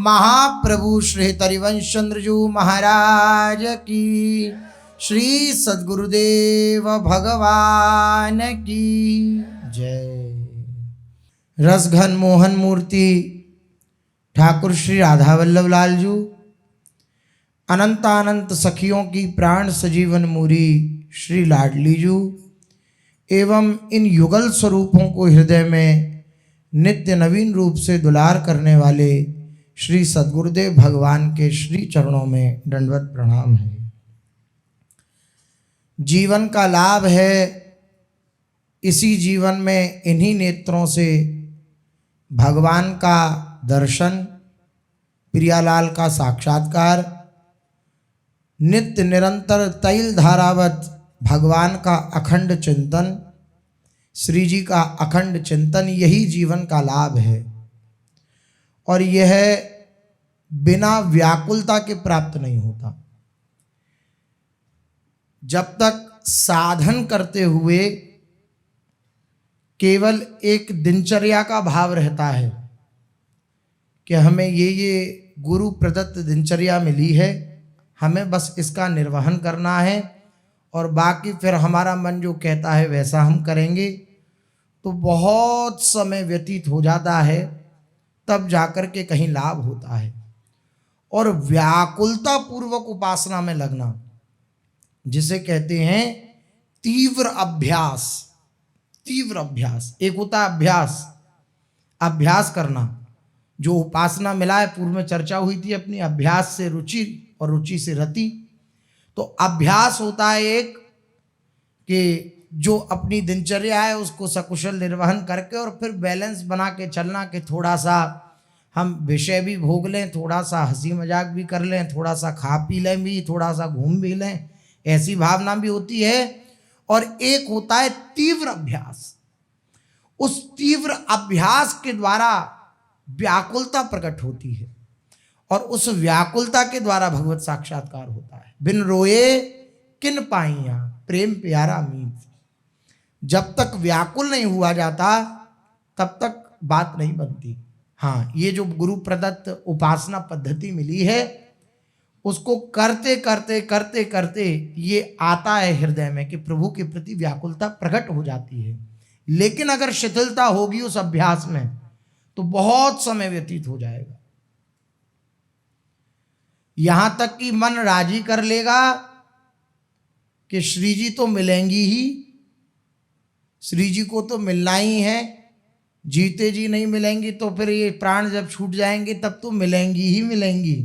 महाप्रभु श्री हरिवंश चंद्रजू महाराज की, श्री सद्गुरुदेव भगवान की जय। रसघन मोहन मूर्ति ठाकुर श्री राधा वल्लभ लाल जू, अनंतानंत सखियों की प्राण सजीवन मूरी श्री लाडली जू एवं इन युगल स्वरूपों को हृदय में नित्य नवीन रूप से दुलार करने वाले श्री सद्गुरुदेव भगवान के श्री चरणों में दंडवत प्रणाम है। जीवन का लाभ है इसी जीवन में इन्हीं नेत्रों से भगवान का दर्शन, प्रियालाल का साक्षात्कार, नित्य निरंतर तैल धारावत भगवान का अखंड चिंतन, श्री जी का अखंड चिंतन, यही जीवन का लाभ है। और यह बिना व्याकुलता के प्राप्त नहीं होता। जब तक साधन करते हुए केवल एक दिनचर्या का भाव रहता है कि हमें ये गुरु प्रदत्त दिनचर्या मिली है, हमें बस इसका निर्वहन करना है और बाकी फिर हमारा मन जो कहता है वैसा हम करेंगे, तो बहुत समय व्यतीत हो जाता है, तब जाकर के कहीं लाभ होता है। और व्याकुलता पूर्वक उपासना में लगना, जिसे कहते हैं तीव्र अभ्यास। तीव्र अभ्यास एक होता है अभ्यास, अभ्यास करना। जो उपासना मिला है, पूर्व में चर्चा हुई थी अपनी, अभ्यास से रुचि और रुचि से रति। तो अभ्यास होता है एक कि जो अपनी दिनचर्या है उसको सकुशल निर्वहन करके और फिर बैलेंस बना के चलना, कि थोड़ा सा हम विषय भी भोग लें, थोड़ा सा हंसी मजाक भी कर लें, थोड़ा सा खा पी लें भी, थोड़ा सा घूम भी लें, ऐसी भावना भी होती है। और एक होता है तीव्र अभ्यास। उस तीव्र अभ्यास के द्वारा व्याकुलता प्रकट होती है और उस व्याकुलता के द्वारा भगवत साक्षात्कार होता है। बिन रोए किन पाइया प्रेम प्यारा मीत। जब तक व्याकुल नहीं हुआ जाता तब तक बात नहीं बनती। हाँ, ये जो गुरु प्रदत्त उपासना पद्धति मिली है, उसको करते करते करते करते ये आता है हृदय में कि प्रभु के प्रति व्याकुलता प्रकट हो जाती है। लेकिन अगर शिथिलता होगी उस अभ्यास में तो बहुत समय व्यतीत हो जाएगा, यहां तक कि मन राजी कर लेगा कि श्री जी तो मिलेंगी ही, श्री जी को तो मिलना ही है, जीते जी नहीं मिलेंगी तो फिर ये प्राण जब छूट जाएंगे तब तो मिलेंगी ही मिलेंगी।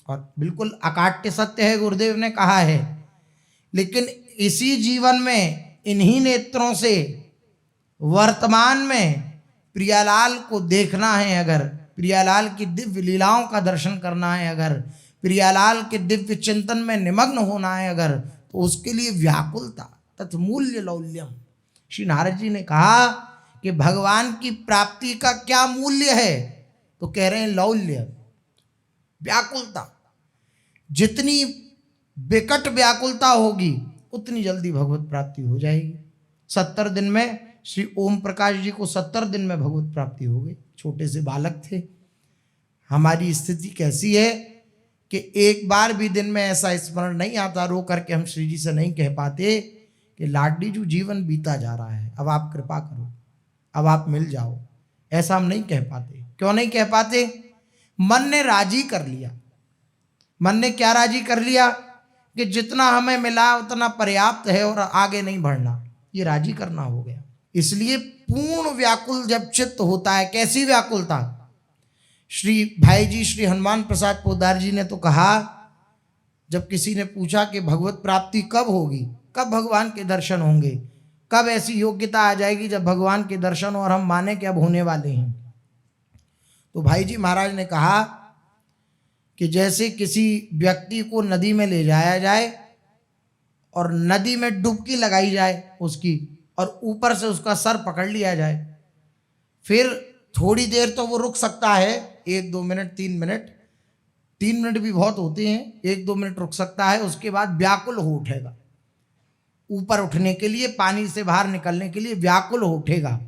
और बिल्कुल अकाट्य सत्य है, गुरुदेव ने कहा है। लेकिन इसी जीवन में इन्हीं नेत्रों से वर्तमान में प्रियालाल को देखना है, अगर प्रियालाल की दिव्य लीलाओं का दर्शन करना है, अगर प्रियालाल के दिव्य चिंतन में निमग्न होना है अगर, तो उसके लिए व्याकुलता तत्मूल्य लौल्यम। श्री नारद जी ने कहा कि भगवान की प्राप्ति का क्या मूल्य है, तो कह रहे हैं लौल्य, व्याकुलता। जितनी विकट व्याकुलता होगी उतनी जल्दी भगवत प्राप्ति हो जाएगी। 70 दिन में श्री ओम प्रकाश जी को 70 दिन में भगवत प्राप्ति हो गई। छोटे से बालक थे। हमारी स्थिति कैसी है कि एक बार भी दिन में ऐसा स्मरण नहीं आता, रो करके हम श्री जी से नहीं कह पाते कि लाडली जी जीवन बीता जा रहा है, अब आप कृपा करो, अब आप मिल जाओ। ऐसा हम नहीं कह पाते। क्यों नहीं कह पाते? मन ने राजी कर लिया। मन ने क्या राजी कर लिया? कि जितना हमें मिला उतना पर्याप्त है और आगे नहीं बढ़ना, ये राजी करना हो गया। इसलिए पूर्ण व्याकुल जब चित्त होता है, कैसी व्याकुलता? श्री भाई जी श्री हनुमान प्रसाद पोद्दार जी ने तो कहा, जब किसी ने पूछा कि भगवत प्राप्ति कब होगी, कब भगवान के दर्शन होंगे, कब ऐसी योग्यता आ जाएगी जब भगवान के दर्शन और हम माने कि अब होने वाले हैं, तो भाई जी महाराज ने कहा कि जैसे किसी व्यक्ति को नदी में ले जाया जाए और नदी में डुबकी लगाई जाए उसकी, और ऊपर से उसका सर पकड़ लिया जाए, फिर थोड़ी देर तो वो रुक सकता है, 1-2 मिनट 3 मिनट, 3 मिनट भी बहुत होते हैं, 1-2 मिनट रुक सकता है, उसके बाद व्याकुल हो उठेगा। ऊपर उठने के लिए, पानी से बाहर निकलने के लिए व्याकुल हो उठेगा।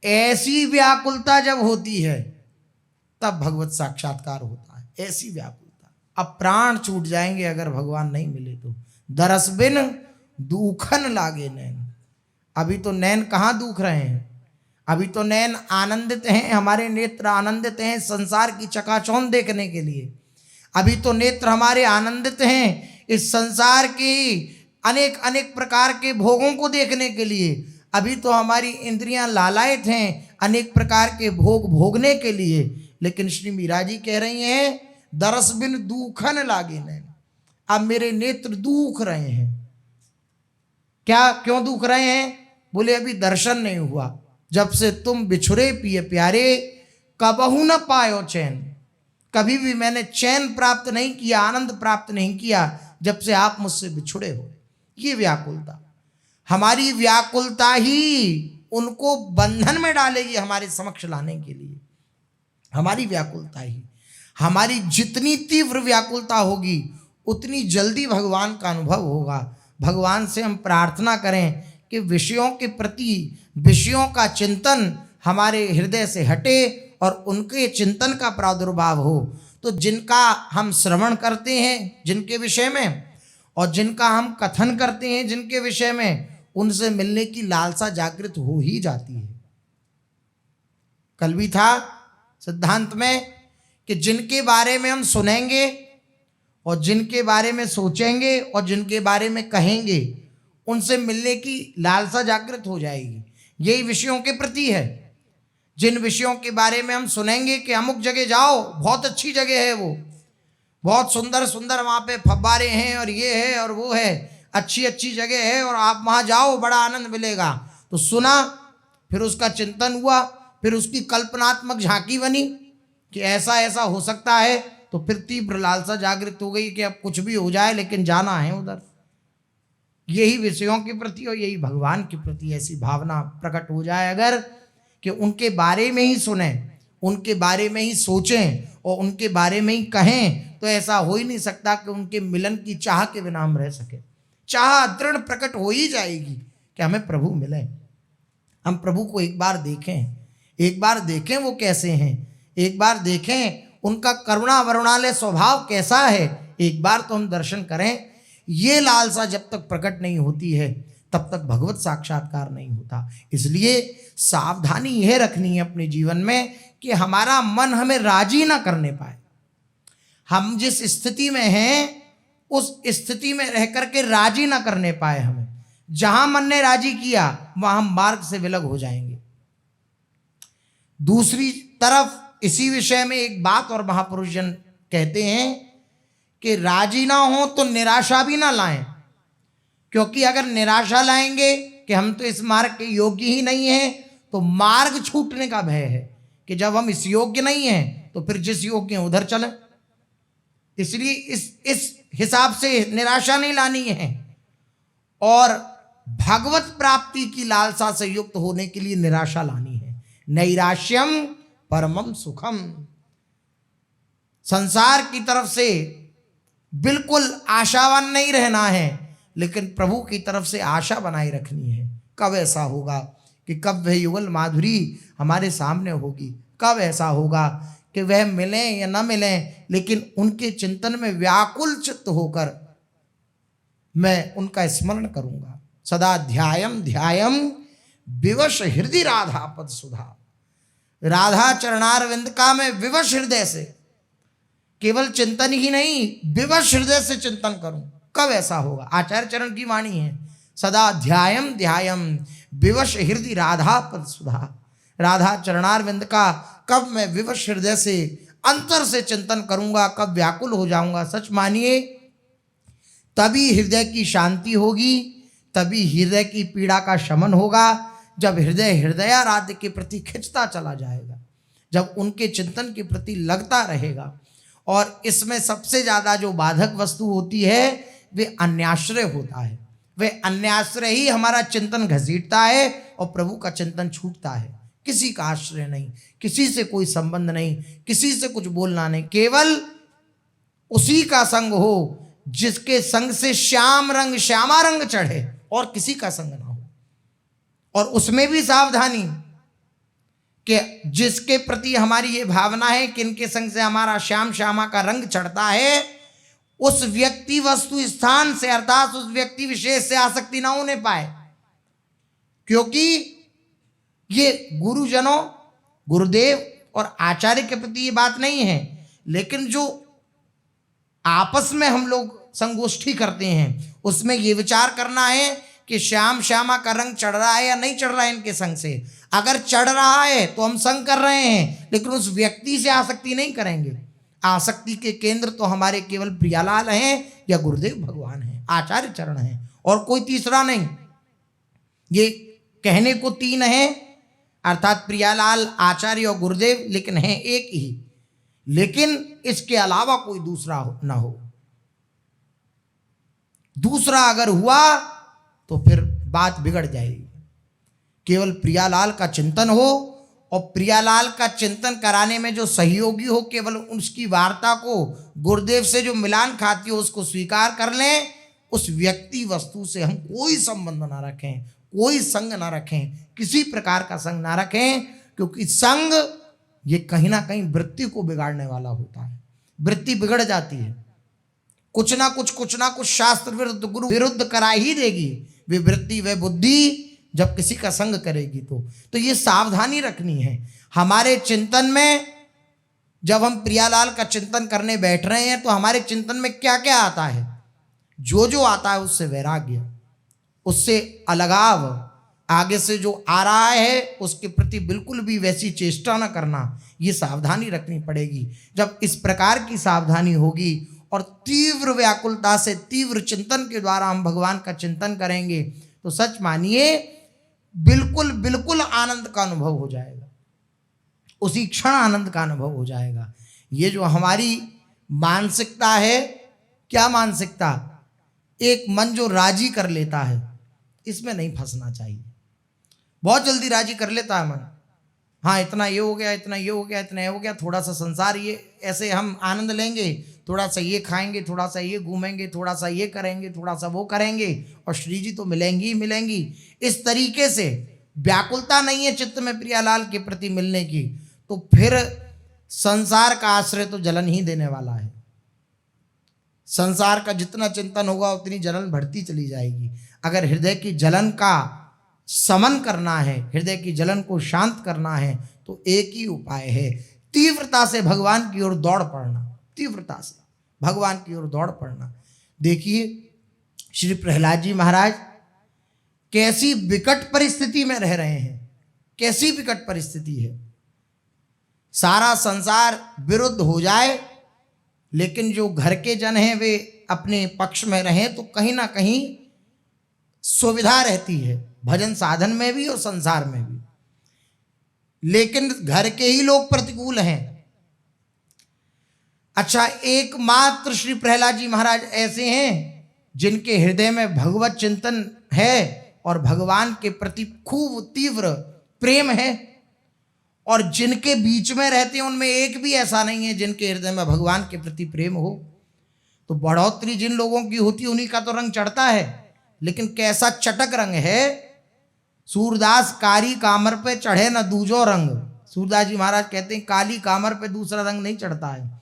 ऐसी व्याकुलता जब होती है तब भगवत साक्षात्कार होता है। ऐसी व्याकुलता, अब प्राण छूट जाएंगे अगर भगवान नहीं मिले तो। दरस बिन दूखन लागे नैन। अभी तो नैन कहाँ दुख रहे हैं, अभी तो नैन आनंदित हैं, हमारे नेत्र आनंदित हैं संसार की चकाचौंध देखने के लिए। अभी तो नेत्र हमारे आनंदित हैं इस संसार की अनेक अनेक प्रकार के भोगों को देखने के लिए। अभी तो हमारी इंद्रियां लालायित हैं अनेक प्रकार के भोग भोगने के लिए। लेकिन श्री मीरा जी कह रही हैं दरस बिन दूखन लागे नैन। अब मेरे नेत्र दुख रहे हैं। क्या, क्यों दुख रहे हैं? बोले अभी दर्शन नहीं हुआ। जब से तुम बिछुरे पिए प्यारे, कबहू न पायो चैन। कभी भी मैंने चैन प्राप्त नहीं किया, आनंद प्राप्त नहीं किया जब से आप मुझसे बिछुड़े हो। ये व्याकुलता, हमारी व्याकुलता ही उनको बंधन में डालेगी हमारे समक्ष लाने के लिए। हमारी व्याकुलता ही, हमारी जितनी तीव्र व्याकुलता होगी उतनी जल्दी भगवान का अनुभव होगा। भगवान से हम प्रार्थना करें कि विषयों के प्रति, विषयों का चिंतन हमारे हृदय से हटे और उनके चिंतन का प्रादुर्भाव हो। तो जिनका हम श्रवण करते हैं जिनके विषय में, और जिनका हम कथन करते हैं जिनके विषय में, उनसे मिलने की लालसा जागृत हो ही जाती है। कल भी था सिद्धांत में कि जिनके बारे में हम सुनेंगे और जिनके बारे में सोचेंगे और जिनके बारे में कहेंगे, उनसे मिलने की लालसा जागृत हो जाएगी। यही विषयों के प्रति है। जिन विषयों के बारे में हम सुनेंगे कि अमुक जगह जाओ, बहुत अच्छी जगह है, वो बहुत सुंदर सुंदर वहाँ पे फव्वारे हैं और ये है और वो है, अच्छी अच्छी जगह है और आप वहाँ जाओ बड़ा आनंद मिलेगा। तो सुना, फिर उसका चिंतन हुआ, फिर उसकी कल्पनात्मक झांकी बनी कि ऐसा ऐसा हो सकता है, तो फिर तीव्र लालसा जागृत हो गई कि अब कुछ भी हो जाए लेकिन जाना है उधर। यही विषयों के प्रति और यही भगवान के प्रति ऐसी भावना प्रकट हो जाए अगर, कि उनके बारे में ही सुने, उनके बारे में ही सोचें और उनके बारे में ही कहें, तो ऐसा हो ही नहीं सकता कि उनके मिलन की चाह के बिना हम रह सके। चाह दृढ़ प्रकट हो ही जाएगी कि हमें प्रभु मिले, हम प्रभु को एक बार देखें, एक बार देखें वो कैसे हैं, एक बार देखें उनका करुणा वरुणालय स्वभाव कैसा है, एक बार तो हम दर्शन करें। ये लालसा जब तक प्रकट नहीं होती है तब तक भगवत साक्षात्कार नहीं होता। इसलिए सावधानी यह रखनी है अपने जीवन में कि हमारा मन हमें राजी ना करने पाए। हम जिस स्थिति में हैं उस स्थिति में रह करके राजी ना करने पाए हमें। जहां मन ने राजी किया वहां हम मार्ग से विलग हो जाएंगे। दूसरी तरफ इसी विषय में एक बात और महापुरुष जन कहते हैं कि राजी ना हो तो निराशा भी ना लाएं, क्योंकि अगर निराशा लाएंगे कि हम तो इस मार्ग के योग्य ही नहीं हैं, तो मार्ग छूटने का भय है कि जब हम इस योग्य नहीं हैं तो फिर जिस योग्य हैं उधर चलें। इसलिए इस हिसाब से निराशा नहीं लानी है, और भगवत प्राप्ति की लालसा से युक्त होने के लिए निराशा लानी है। नैराश्यम परमम सुखम। संसार की तरफ से बिल्कुल आशावान नहीं रहना है, लेकिन प्रभु की तरफ से आशा बनाए रखनी है। कब ऐसा होगा कि कब वह युगल माधुरी हमारे सामने होगी, कब ऐसा होगा कि वह मिलें या न मिलें, लेकिन उनके चिंतन में व्याकुल चित्त होकर मैं उनका स्मरण करूंगा। सदा ध्यायम ध्यायम विवश हृदय राधा पद सुधा। राधा चरणारविंद का मैं विवश हृदय से, केवल चिंतन ही नहीं, विवश हृदय से चिंतन करूं। कब ऐसा होगा? आचार्य चरण की वाणी है, सदा ध्यायम ध्यायम विवश हृदय राधा पद सुधा। राधा चरणारविंद का कब मैं विवश हृदय से, अंतर से चिंतन करूंगा, कब व्याकुल हो जाऊंगा। सच मानिए तभी हृदय की शांति होगी, तभी हृदय की पीड़ा का शमन होगा, जब हृदय हृदयाराध्य के प्रति खिंचता चला जाएगा, जब उनके चिंतन के प्रति लगता रहेगा। और इसमें सबसे ज़्यादा जो बाधक वस्तु होती है वे अन्याश्रय होता है। वे अन्याश्रय ही हमारा चिंतन घसीटता है और प्रभु का चिंतन छूटता है। किसी का आश्रय नहीं, किसी से कोई संबंध नहीं, किसी से कुछ बोलना नहीं, केवल उसी का संग हो जिसके संग से श्याम रंग श्यामा रंग चढ़े, और किसी का संग ना हो। और उसमें भी सावधानी कि जिसके प्रति हमारी ये भावना है कि इनके संग से हमारा श्याम श्यामा का रंग चढ़ता है, उस व्यक्ति वस्तु स्थान से अर्थात उस व्यक्ति विशेष से आसक्ति ना होने पाए। क्योंकि ये गुरुजनों, गुरुदेव और आचार्य के प्रति ये बात नहीं है, लेकिन जो आपस में हम लोग संगोष्ठी करते हैं उसमें ये विचार करना है कि श्याम श्यामा का रंग चढ़ रहा है या नहीं चढ़ रहा है इनके संग से। अगर चढ़ रहा है तो हम संग कर रहे हैं, लेकिन उस व्यक्ति से आसक्ति नहीं करेंगे। आसक्ति के केंद्र तो हमारे केवल प्रियालाल हैं या गुरुदेव भगवान हैं, आचार्य चरण हैं, और कोई तीसरा नहीं। ये कहने को तीन है, अर्थात प्रियालाल, आचार्य और गुरुदेव, लेकिन हैं एक ही। लेकिन इसके अलावा कोई दूसरा ना हो। दूसरा अगर हुआ तो फिर बात बिगड़ जाएगी। केवल प्रियालाल का चिंतन हो, और प्रियालाल का चिंतन कराने में जो सहयोगी हो, केवल उसकी वार्ता को गुरुदेव से जो मिलान खाती हो उसको स्वीकार कर लें। उस व्यक्ति वस्तु से हम कोई संबंध ना रखें, कोई संग ना रखें, किसी प्रकार का संग ना रखें, क्योंकि संग ये कहीं ना कहीं वृत्ति को बिगाड़ने वाला होता है। वृत्ति बिगड़ जाती है, कुछ ना कुछ शास्त्र विरुद्ध, गुरु विरुद्ध करा ही देगी वे वृत्ति, वे बुद्धि, जब किसी का संग करेगी तो ये सावधानी रखनी है। हमारे चिंतन में जब हम प्रियालाल का चिंतन करने बैठ रहे हैं तो हमारे चिंतन में क्या क्या आता है? जो आता है उससे वैराग्य, उससे अलगाव, आगे से जो आ रहा है उसके प्रति बिल्कुल भी वैसी चेष्टा न करना, ये सावधानी रखनी पड़ेगी। जब इस प्रकार की सावधानी होगी और तीव्र व्याकुलता से, तीव्र चिंतन के द्वारा हम भगवान का चिंतन करेंगे तो सच मानिए बिल्कुल बिल्कुल आनंद का अनुभव हो जाएगा, उसी क्षण आनंद का अनुभव हो जाएगा। ये जो हमारी मानसिकता है, क्या मानसिकता, एक मन जो राजी कर लेता है, इसमें नहीं फंसना चाहिए। बहुत जल्दी राजी कर लेता है मन, हाँ इतना ये हो गया, इतना ये हो गया, इतना ये हो गया, थोड़ा सा संसार ये ऐसे हम आनंद लेंगे, थोड़ा सा ये खाएंगे, थोड़ा सा ये घूमेंगे, थोड़ा सा ये करेंगे, थोड़ा सा वो करेंगे, और श्री जी तो मिलेंगी ही मिलेंगी। इस तरीके से व्याकुलता नहीं है चित्त में प्रियालाल के प्रति मिलने की, तो फिर संसार का आश्रय तो जलन ही देने वाला है। संसार का जितना चिंतन होगा उतनी जलन बढ़ती चली जाएगी। अगर हृदय की जलन का समन करना है, हृदय की जलन को शांत करना है, तो एक ही उपाय है, तीव्रता से भगवान की ओर दौड़ पड़ना, तीव्रता से भगवान की ओर दौड़ पड़ना। देखिए श्री प्रहलाद जी महाराज कैसी विकट परिस्थिति में रह रहे हैं, कैसी विकट परिस्थिति है। सारा संसार विरुद्ध हो जाए, लेकिन जो घर के जन हैं वे अपने पक्ष में रहें तो कहीं ना कहीं सुविधा रहती है, भजन साधन में भी और संसार में भी। लेकिन घर के ही लोग प्रतिकूल हैं। अच्छा, एकमात्र श्री प्रहलाद जी महाराज ऐसे हैं जिनके हृदय में भगवत चिंतन है और भगवान के प्रति खूब तीव्र प्रेम है, और जिनके बीच में रहते हैं उनमें एक भी ऐसा नहीं है जिनके हृदय में भगवान के प्रति प्रेम हो। तो बढ़ोतरी जिन लोगों की होती है उन्हीं का तो रंग चढ़ता है, लेकिन कैसा चटक रंग है। सूरदास कारी कामर पे चढ़े न दूजो रंग। सूरदास जी महाराज कहते हैं काली कामर पे दूसरा रंग नहीं चढ़ता है।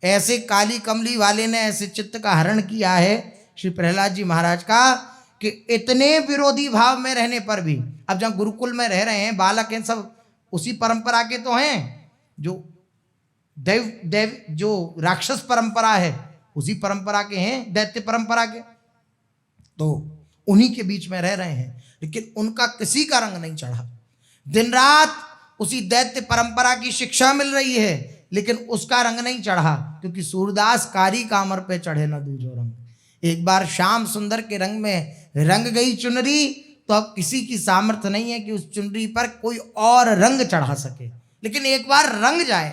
ऐसे काली कमली वाले ने ऐसे चित्त का हरण किया है श्री प्रहलाद जी महाराज का कि इतने विरोधी भाव में रहने पर भी, अब जब गुरुकुल में रह रहे हैं, बालक हैं, सब उसी परंपरा के तो हैं, जो देव जो राक्षस परंपरा है उसी परंपरा के हैं, दैत्य परंपरा के, तो उन्हीं के बीच में रह रहे हैं, लेकिन उनका किसी का रंग नहीं चढ़ा। दिन रात उसी दैत्य परंपरा की शिक्षा मिल रही है, लेकिन उसका रंग नहीं चढ़ा, क्योंकि सूरदास कारी कामर पे चढ़े न दूजो रंग। एक बार श्याम सुंदर के रंग में रंग गई चुनरी, तो अब किसी की सामर्थ्य नहीं है कि उस चुनरी पर कोई और रंग चढ़ा सके। लेकिन एक बार रंग जाए,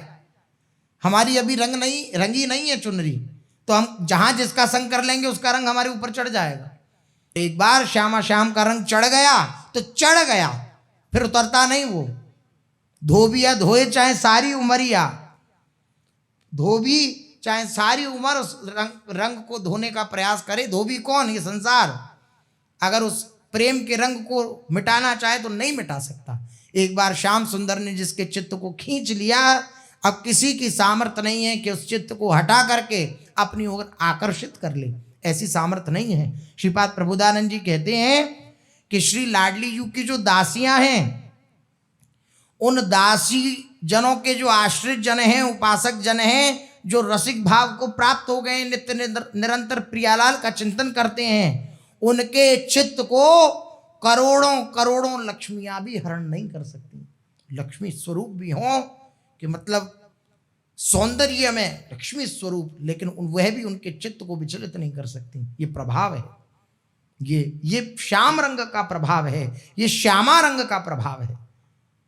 हमारी अभी रंगी नहीं है चुनरी, तो हम जहां जिसका संग कर लेंगे उसका रंग हमारे ऊपर चढ़ जाएगा। एक बार श्यामा श्याम का रंग चढ़ गया तो चढ़ गया, फिर उतरता नहीं। वो धोबिया धोए चाहे सारी उमरिया, धोबी चाहे सारी उम्र उस रंग को धोने का प्रयास करे। धोबी कौन? ये संसार। अगर उस प्रेम के रंग को मिटाना चाहे तो नहीं मिटा सकता। एक बार श्याम सुंदर ने जिसके चित्त को खींच लिया, अब किसी की सामर्थ्य नहीं है कि उस चित्त को हटा करके अपनी ओर आकर्षित कर ले, ऐसी सामर्थ्य नहीं है। श्रीपाद प्रबोधानंद जी कहते हैं कि श्री लाडली जी की जो दासियां हैं, उन दासी जनों के जो आश्रित जन हैं, उपासक जन हैं, जो रसिक भाव को प्राप्त हो गए, नित्य निरंतर प्रियालाल का चिंतन करते हैं, उनके चित्त को करोड़ों करोड़ों लक्ष्मियां भी हरण नहीं कर सकती। लक्ष्मी स्वरूप भी हों कि मतलब सौंदर्य में लक्ष्मी स्वरूप, लेकिन वह भी उनके चित्त को विचलित नहीं कर सकती। ये प्रभाव है, ये श्याम रंग का प्रभाव है, ये श्यामा रंग का प्रभाव है,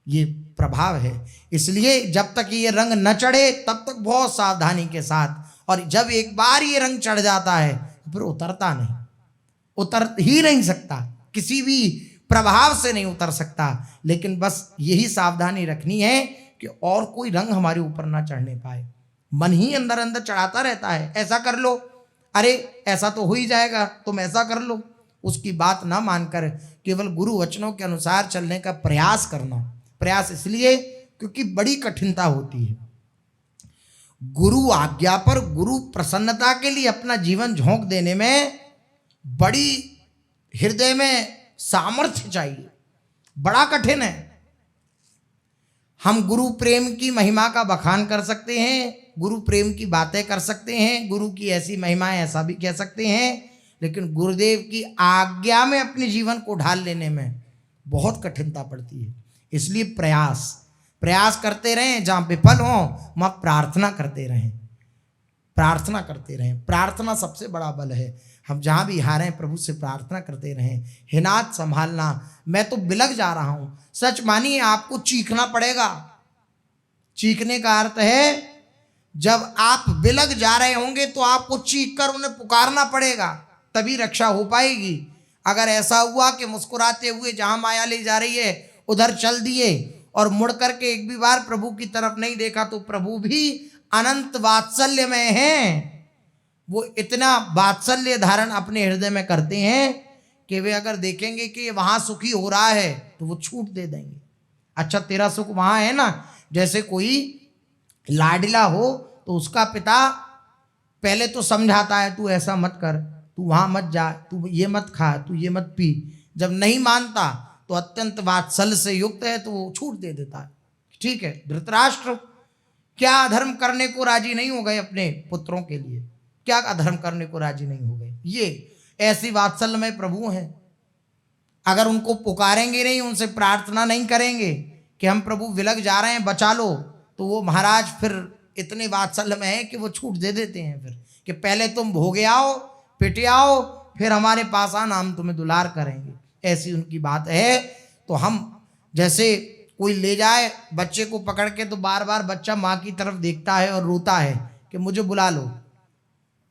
ये प्रभाव है। इसलिए जब तक ये रंग न चढ़े तब तक बहुत सावधानी के साथ, और जब एक बार ये रंग चढ़ जाता है फिर उतरता नहीं, उतर ही नहीं सकता, किसी भी प्रभाव से नहीं उतर सकता। लेकिन बस यही सावधानी रखनी है कि और कोई रंग हमारे ऊपर ना चढ़ने पाए। मन ही अंदर अंदर चढ़ाता रहता है, ऐसा कर लो, अरे ऐसा तो हो ही जाएगा, तुम ऐसा कर लो। उसकी बात ना मानकर केवल गुरु वचनों के अनुसार चलने का प्रयास करना। प्रयास इसलिए क्योंकि बड़ी कठिनता होती है। गुरु आज्ञा पर, गुरु प्रसन्नता के लिए अपना जीवन झोंक देने में बड़ी हृदय में सामर्थ्य चाहिए, बड़ा कठिन है। हम गुरु प्रेम की महिमा का बखान कर सकते हैं, गुरु प्रेम की बातें कर सकते हैं, गुरु की ऐसी महिमा है ऐसा भी कह सकते हैं, लेकिन गुरुदेव की आज्ञा में अपने जीवन को ढाल लेने में बहुत कठिनता पड़ती है। इसलिए प्रयास करते रहें, जहाँ विफल हों वहाँ प्रार्थना करते रहें, प्रार्थना करते रहें। प्रार्थना सबसे बड़ा बल है। हम जहाँ भी हारें प्रभु से प्रार्थना करते रहें। हे नाथ संभालना, मैं तो बिलख जा रहा हूँ। सच मानिए आपको चीखना पड़ेगा। चीखने का अर्थ है जब आप बिलख जा रहे होंगे तो आपको चीख कर उन्हें पुकारना पड़ेगा, तभी रक्षा हो पाएगी। अगर ऐसा हुआ कि मुस्कुराते हुए जहाँ माया ले जा रही है उधर चल दिए और मुड़ करके एक भी बार प्रभु की तरफ नहीं देखा, तो प्रभु भी अनंत वात्सल्य में हैं। वो इतना वात्सल्य धारण अपने हृदय में करते हैं कि वे अगर देखेंगे कि वहाँ सुखी हो रहा है तो वो छूट दे देंगे। अच्छा तेरा सुख वहाँ है ना, जैसे कोई लाडला हो तो उसका पिता पहले तो समझाता है तू ऐसा मत कर, तू वहाँ मत जा, तू ये मत खा, तू ये मत पी। जब नहीं मानता तो अत्यंत वात्सल्य से युक्त है तो वो छूट दे देता है। ठीक है, धृतराष्ट्र क्या अधर्म करने को राजी नहीं हो गए अपने पुत्रों के लिए, क्या अधर्म करने को राजी नहीं हो गए। ये ऐसी वात्सल्य में प्रभु हैं। अगर उनको पुकारेंगे नहीं, उनसे प्रार्थना नहीं करेंगे कि हम प्रभु विलग जा रहे हैं बचा लो, तो वो महाराज फिर इतने वात्सल्य में है कि वो छूट दे देते हैं फिर कि पहले तुम भोगे आओ, पिटे आओ, फिर हमारे पास आना, हम तुम्हें दुलार करेंगे। ऐसी उनकी बात है। तो हम जैसे कोई ले जाए बच्चे को पकड़ के, तो बार बार बच्चा माँ की तरफ देखता है और रोता है कि मुझे बुला लो।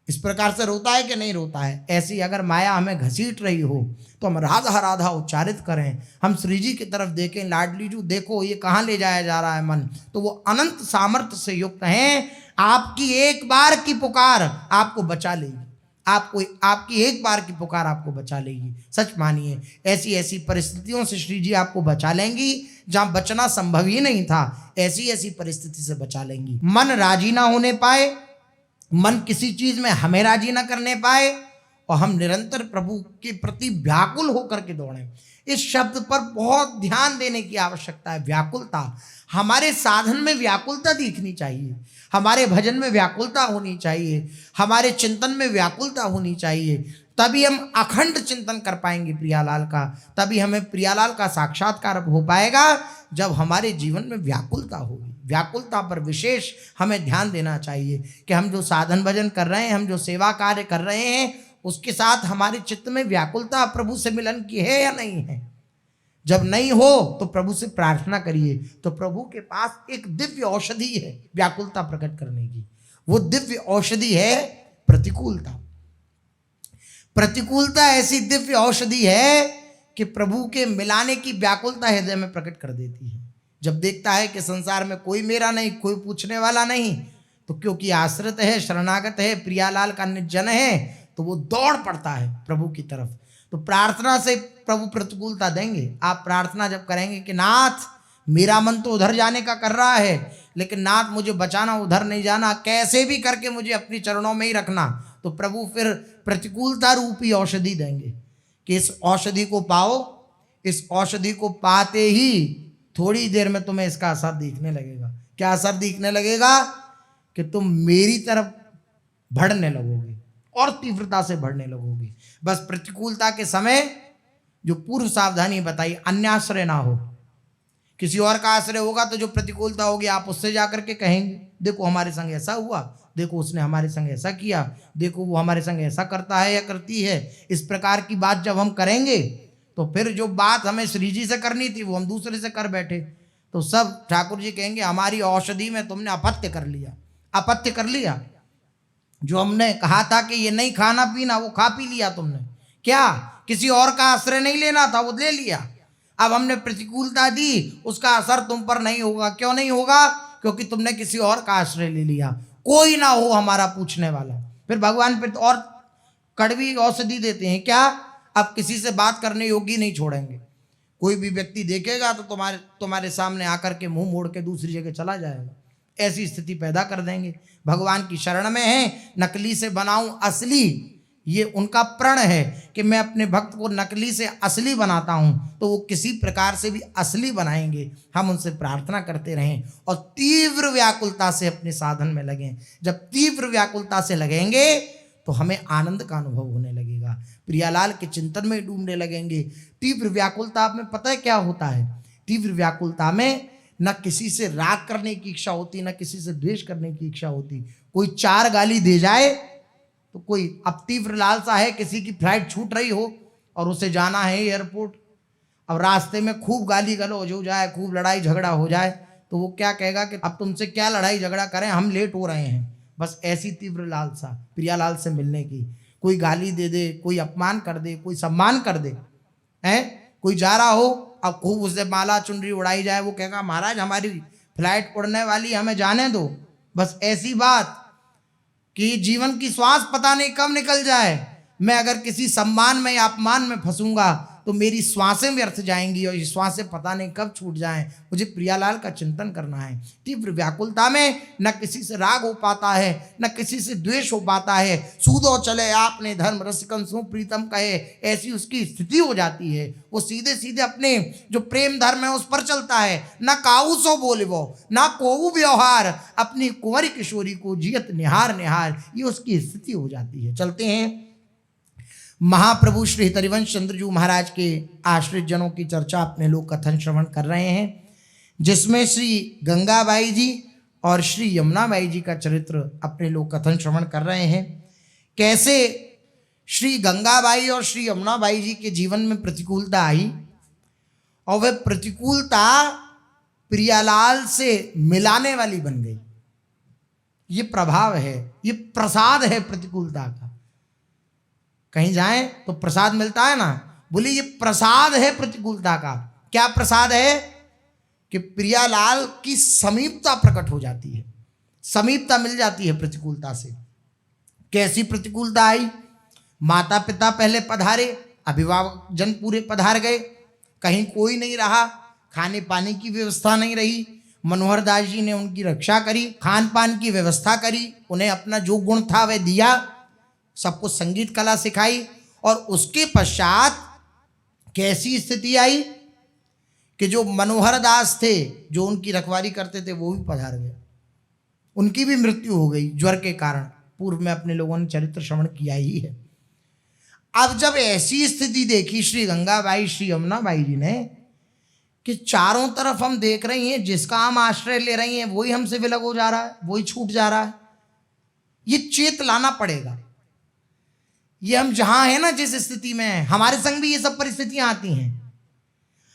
इस प्रकार से रोता है कि नहीं रोता है। ऐसी अगर माया हमें घसीट रही हो तो हम राधा राधा उच्चारित करें, हम श्री जी की तरफ देखें, लाडली जी देखो ये कहाँ ले जाया जा रहा है मन, तो वो अनंत सामर्थ्य से युक्त हैं। आपकी एक बार की पुकार आपको बचा लेगी, आपकी एक बार की पुकार आपको बचा लेगी। सच मानिए ऐसी ऐसी परिस्थितियों से श्री जी आपको बचा लेंगी जहाँ बचना संभव ही नहीं था, ऐसी ऐसी परिस्थिति से बचा लेंगी। मन राजी ना होने पाए, मन किसी चीज में हमें राजी ना करने पाए, और हम निरंतर प्रभु के प्रति व्याकुल होकर के दौड़ें। इस शब्द पर बहुत ध्यान देने की आवश्यकता है। व्याकुलता, हमारे साधन में व्याकुलता दिखनी चाहिए, हमारे भजन में व्याकुलता होनी चाहिए, हमारे चिंतन में व्याकुलता होनी चाहिए। तभी हम अखंड चिंतन कर पाएंगे प्रियालाल का, तभी हमें प्रियालाल का साक्षात्कार हो पाएगा जब हमारे जीवन में व्याकुलता होगी। व्याकुलता पर विशेष हमें ध्यान देना चाहिए कि हम जो साधन भजन कर रहे हैं, हम जो सेवा कार्य कर रहे हैं, उसके साथ हमारे चित्त में व्याकुलता प्रभु से मिलन की है या नहीं है। जब नहीं हो तो प्रभु से प्रार्थना करिए, तो प्रभु के पास एक दिव्य औषधि है व्याकुलता प्रकट करने की। वो दिव्य औषधि है प्रतिकूलता। प्रतिकूलता ऐसी दिव्य औषधि है कि प्रभु के मिलाने की व्याकुलता हृदय में प्रकट कर देती है। जब देखता है कि संसार में कोई मेरा नहीं, कोई पूछने वाला नहीं, तो क्योंकि आश्रित है, शरणागत है, प्रियालाल का निर्जन है, तो वो दौड़ पड़ता है प्रभु की तरफ। तो प्रार्थना से प्रभु प्रतिकूलता देंगे। आप प्रार्थना जब करेंगे कि नाथ मेरा मन तो उधर जाने का कर रहा है, लेकिन नाथ मुझे बचाना, उधर नहीं जाना, कैसे भी करके मुझे अपनी चरणों में ही रखना। तो प्रभु फिर प्रतिकूलता रूपी औषधि देंगे कि इस औषधि को पाओ, इस औषधि को पाते ही थोड़ी देर में तुम्हें इसका असर दिखने लगेगा। क्या असर दिखने लगेगा? कि तुम मेरी तरफ बढ़ने लगोगे और तीव्रता से बढ़ने लगोगे। बस प्रतिकूलता के समय जो पूर्व सावधानी बताई, अन्याश्रय ना हो। किसी और का आश्रय होगा तो जो प्रतिकूलता होगी आप उससे जाकर के कहेंगे, देखो हमारे संग ऐसा हुआ, देखो उसने हमारे संग ऐसा किया, देखो वो हमारे संग ऐसा करता है या करती है। इस प्रकार की बात जब हम करेंगे तो फिर जो बात हमें श्री जी से करनी थी वो हम दूसरे से कर बैठे, तो सब ठाकुर जी कहेंगे हमारी औषधि में तुमने अपत्य कर लिया, अपत्य कर लिया। जो हमने कहा था कि ये नहीं खाना पीना, वो खा पी लिया तुमने। क्या किसी और का आश्रय नहीं लेना था, वो ले लिया। अब हमने प्रतिकूलता दी, उसका असर तुम पर नहीं होगा। क्यों नहीं होगा? क्योंकि तुमने किसी और का आश्रय ले लिया। कोई ना हो हमारा पूछने वाला। फिर भगवान फिर और कड़वी औषधि देते हैं। क्या? अब किसी से बात करने योग्य नहीं छोड़ेंगे। कोई भी व्यक्ति देखेगा तो तुम्हारे सामने आकर के मुंह मोड़ के दूसरी जगह चला जाएगा। ऐसी स्थिति पैदा कर देंगे। भगवान की शरण में है, नकली से बनाऊं असली, ये उनका प्रण है कि मैं अपने भक्त को नकली से असली बनाता हूं, तो वो किसी प्रकार से भी असली बनाएंगे। हम उनसे प्रार्थना करते रहें और तीव्र व्याकुलता से अपने साधन में लगें। जब तीव्र व्याकुलता से लगेंगे तो हमें आनंद का अनुभव होने लगेगा, प्रियालाल के चिंतन में डूबने लगेंगे। तीव्र व्याकुलता में पता है क्या होता है? तीव्र व्याकुलता में न किसी से राग करने की इच्छा होती, न किसी से द्वेष करने की इच्छा होती। कोई चार गाली दे जाए तो कोई, अब तीव्र लालसा है किसी की फ्लाइट छूट रही हो और उसे जाना है एयरपोर्ट, अब रास्ते में खूब गाली गलौज हो जाए, खूब लड़ाई झगड़ा हो जाए, तो वो क्या कहेगा कि अब तुमसे क्या लड़ाई झगड़ा करें, हम लेट हो रहे हैं। बस ऐसी तीव्र लालसा प्रियालाल से मिलने की। कोई गाली दे दे, कोई अपमान कर दे, कोई सम्मान कर दे, है कोई जा रहा हो, अब खूब उससे माला चुनरी उड़ाई जाए, वो कहेगा महाराज हमारी फ्लाइट उड़ने वाली, हमें जाने दो। बस ऐसी बात कि जीवन की श्वास पता नहीं कब निकल जाए। मैं अगर किसी सम्मान में या अपमान में फंसूंगा तो मेरी श्वासें व्यर्थ जाएंगी और ये श्वासें पता नहीं कब छूट जाएं। मुझे प्रियालाल का चिंतन करना है। तीव्र व्याकुलता में न किसी से राग हो पाता है, न किसी से द्वेष हो पाता है। सूदो चले आपने धर्म रसिकन सु प्रीतम कहे, ऐसी उसकी स्थिति हो जाती है। वो सीधे सीधे अपने जो प्रेम धर्म है उस पर चलता है। न काऊ सो बोले वो, न कोऊ व्यवहार, अपनी कुंवरी किशोरी को जियत निहार निहार, ये उसकी स्थिति हो जाती है। चलते हैं महाप्रभु श्री हरिवंश चंद्रजू महाराज के आश्रित जनों की चर्चा अपने लोग कथन श्रवण कर रहे हैं, जिसमें श्री गंगाबाई जी और श्री यमुनाबाई जी का चरित्र अपने लोग कथन श्रवण कर रहे हैं। कैसे श्री गंगाबाई और श्री यमुनाबाई जी के जीवन में प्रतिकूलता आई और वह प्रतिकूलता प्रियालाल से मिलाने वाली बन गई। ये प्रभाव है, ये प्रसाद है प्रतिकूलता का। कहीं जाए तो प्रसाद मिलता है ना, बोले ये प्रसाद है प्रतिकूलता का। क्या प्रसाद है? कि प्रियालाल की समीपता प्रकट हो जाती है, समीपता मिल जाती है प्रतिकूलता से। कैसी प्रतिकूलता आई? माता पिता पहले पधारे, अभिभावक जन पूरे पधार गए, कहीं कोई नहीं रहा, खाने पाने की व्यवस्था नहीं रही। मनोहर दास जी ने उनकी रक्षा करी, खान पान की व्यवस्था करी, उन्हें अपना जो गुण था वह दिया, सबको संगीत कला सिखाई। और उसके पश्चात कैसी स्थिति आई कि जो मनोहर दास थे, जो उनकी रखवाली करते थे, वो भी पधार गए। उनकी भी मृत्यु हो गई ज्वर के कारण। पूर्व में अपने लोगों ने चरित्र श्रवण किया ही है। अब जब ऐसी स्थिति देखी श्री गंगाबाई श्री यमुनाबाई जी ने कि चारों तरफ हम देख रही हैं, जिसका हम आश्रय ले रही हैं वही हमसे विलग हो जा रहा है, वही छूट जा रहा है, ये चेत लाना पड़ेगा। ये हम जहां हैं ना, जिस स्थिति में हैं, हमारे संग भी ये सब परिस्थितियां आती हैं।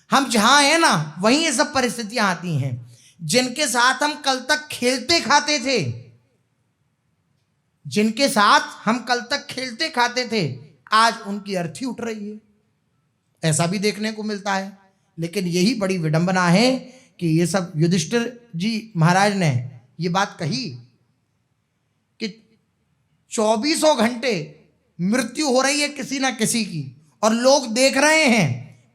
हम जहां हैं ना वहीं ये सब परिस्थितियां आती हैं। जिनके साथ हम कल तक खेलते खाते थे, जिनके साथ हम कल तक खेलते खाते थे, आज उनकी अर्थी उठ रही है। ऐसा भी देखने को मिलता है। लेकिन यही बड़ी विडंबना है कि ये सब युधिष्ठिर जी महाराज ने ये बात कही कि 2400 घंटे मृत्यु हो रही है किसी ना किसी की, और लोग देख रहे हैं,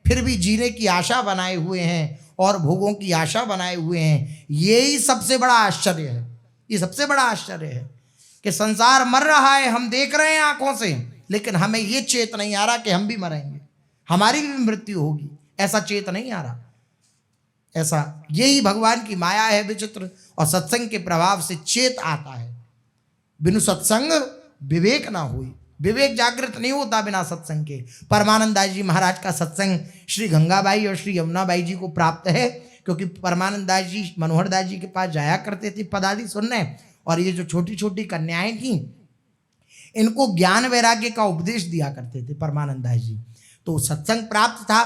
फिर भी जीने की आशा बनाए हुए हैं और भोगों की आशा बनाए हुए हैं। यही सबसे बड़ा आश्चर्य है। ये सबसे बड़ा आश्चर्य है कि संसार मर रहा है, हम देख रहे हैं आंखों से, लेकिन हमें ये चेत नहीं आ रहा कि हम भी मरेंगे, हमारी भी मृत्यु होगी, ऐसा चेत नहीं आ रहा। ऐसा यही भगवान की माया है विचित्र। और सत्संग के प्रभाव से चेत आता है। बिनु सत्संग विवेक ना हुई, विवेक जागृत नहीं होता बिना सत्संग के। परमानंदास जी महाराज का सत्संग श्री गंगाबाई और श्री यमुनाबाई जी को प्राप्त है, क्योंकि परमानंदास जी मनोहर दास जी के पास जाया करते थे पदादी सुनने, और ये जो छोटी छोटी कन्याएं थी इनको ज्ञान वैराग्य का उपदेश दिया करते थे परमानंदास जी। तो सत्संग प्राप्त था।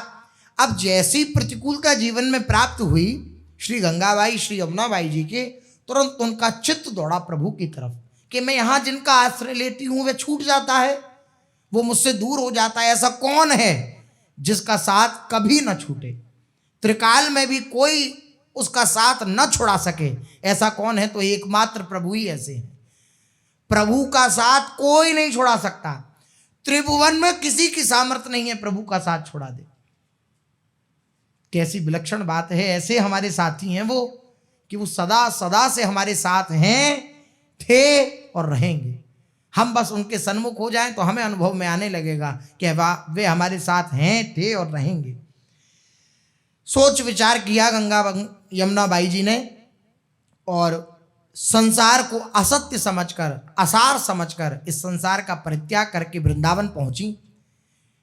अब जैसी प्रतिकूलता जीवन में प्राप्त हुई श्री गंगाबाई श्री यमुनाबाई जी के, तुरंत उनका चित्त दौड़ा प्रभु की तरफ कि मैं यहाँ जिनका आश्रय लेती हूँ वे छूट जाता है, वो मुझसे दूर हो जाता है। ऐसा कौन है जिसका साथ कभी न छूटे, त्रिकाल में भी कोई उसका साथ न छुड़ा सके? ऐसा कौन है? तो एकमात्र प्रभु ही ऐसे हैं। प्रभु का साथ कोई नहीं छुड़ा सकता। त्रिभुवन में किसी की सामर्थ्य नहीं है प्रभु का साथ छुड़ा दे। कैसी विलक्षण बात है। ऐसे हमारे साथी हैं वो कि वो सदा सदा से हमारे साथ हैं, थे और रहेंगे। हम बस उनके सन्मुख हो जाएं तो हमें अनुभव में आने लगेगा कि वे हमारे साथ हैं, थे और रहेंगे। सोच विचार किया गंगा यमुनाबाई जी ने, और संसार को असत्य समझकर, असार समझकर इस संसार का परित्याग करके वृंदावन पहुंची।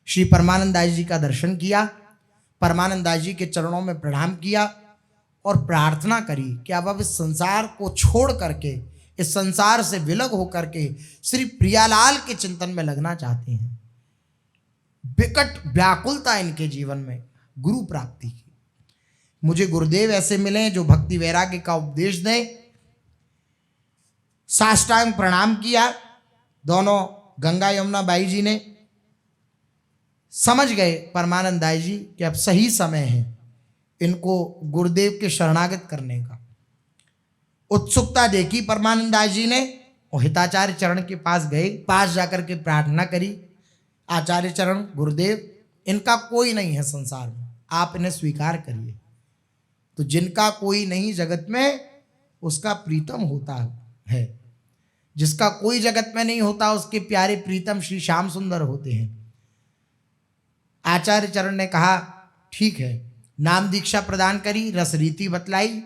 श्री परमानंदास जी का दर्शन किया, परमानंदास जी के चरणों में प्रणाम किया और प्रार्थना करी कि अब इस संसार को छोड़ करके, इस संसार से विलग होकर के श्री प्रियालाल के चिंतन में लगना चाहते हैं। विकट व्याकुलता इनके जीवन में गुरु प्राप्ति की। मुझे गुरुदेव ऐसे मिले जो भक्ति वैराग्य का उपदेश दें। साष्टांग प्रणाम किया। दोनों गंगा यमुना बाई जी ने समझ गए परमानंदास जी कि अब सही समय है इनको गुरुदेव के शरणागत करने का। उत्सुकता देखी परमानंदास जी ने और हिताचार्य चरण के पास गए, पास जाकर के प्रार्थना करी, आचार्य चरण गुरुदेव इनका कोई नहीं है संसार में, आप इन्हें स्वीकार करिए। तो जिनका कोई नहीं जगत में उसका प्रीतम होता है, जिसका कोई जगत में नहीं होता उसके प्यारे प्रीतम श्री श्याम सुंदर होते हैं। आचार्य चरण ने कहा ठीक है, नाम दीक्षा प्रदान करी, रसरीति बतलाई,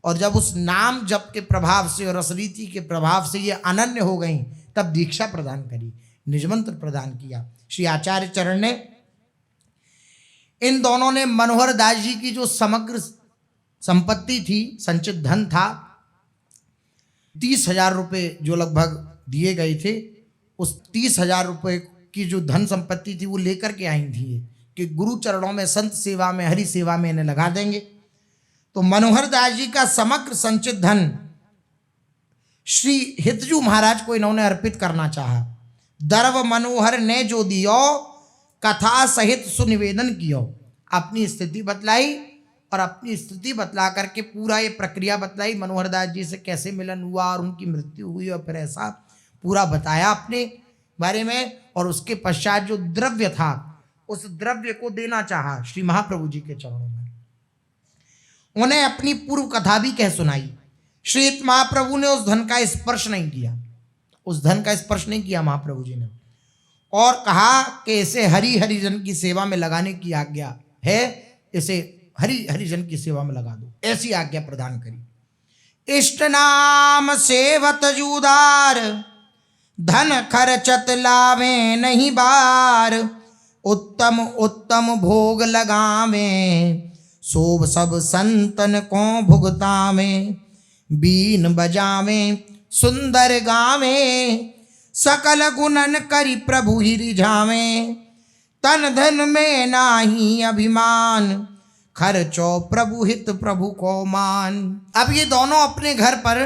और जब उस नाम जप के प्रभाव से और रसरीति के प्रभाव से ये अनन्य हो गई तब दीक्षा प्रदान करी, निजमंत्र प्रदान किया। श्री आचार्य चरण ने, इन दोनों ने मनोहर दास जी की जो समग्र संपत्ति थी, संचित धन था, 30,000 रुपये जो लगभग दिए गए थे, उस 30,000 रुपये की जो धन संपत्ति थी वो लेकर के आई थी कि गुरु चरणों में, संत सेवा में, हरि सेवा में इन्हें लगा देंगे। तो मनोहर दास जी का समग्र संचित धन श्री हितजू महाराज को इन्होंने अर्पित करना चाहा। दर्व मनोहर ने जो दियो, कथा सहित सुनिवेदन कियो। अपनी स्थिति बतलाई और अपनी स्थिति बतला करके पूरा ये प्रक्रिया बतलाई, मनोहर दास जी से कैसे मिलन हुआ और उनकी मृत्यु हुई, और फिर ऐसा पूरा बताया अपने बारे में। और उसके पश्चात जो द्रव्य था उस द्रव्य को देना चाहा श्री महाप्रभु जी के चरणों में। उन्हें अपनी पूर्व कथा भी कह सुनाई। श्री महाप्रभु ने उस धन का स्पर्श नहीं किया, उस धन का स्पर्श नहीं किया महाप्रभु जी ने, और कहा कि इसे हरिजन की सेवा में लगाने की आज्ञा है, इसे हरिजन की सेवा में लगा दो, ऐसी आज्ञा प्रदान करी। इष्ट नाम सेवत जूदार, धन खर्चत लावे नहीं बार, उत्तम उत्तम भोग लगावे, शोभ सब संतन को भुगतावे, बीन बजावे सुंदर गावे, सकल गुणन करी प्रभु ही रिझावे, तन धन में नाही अभिमान, खर्चो प्रभु हित प्रभु को मान। अब ये दोनों अपने घर पर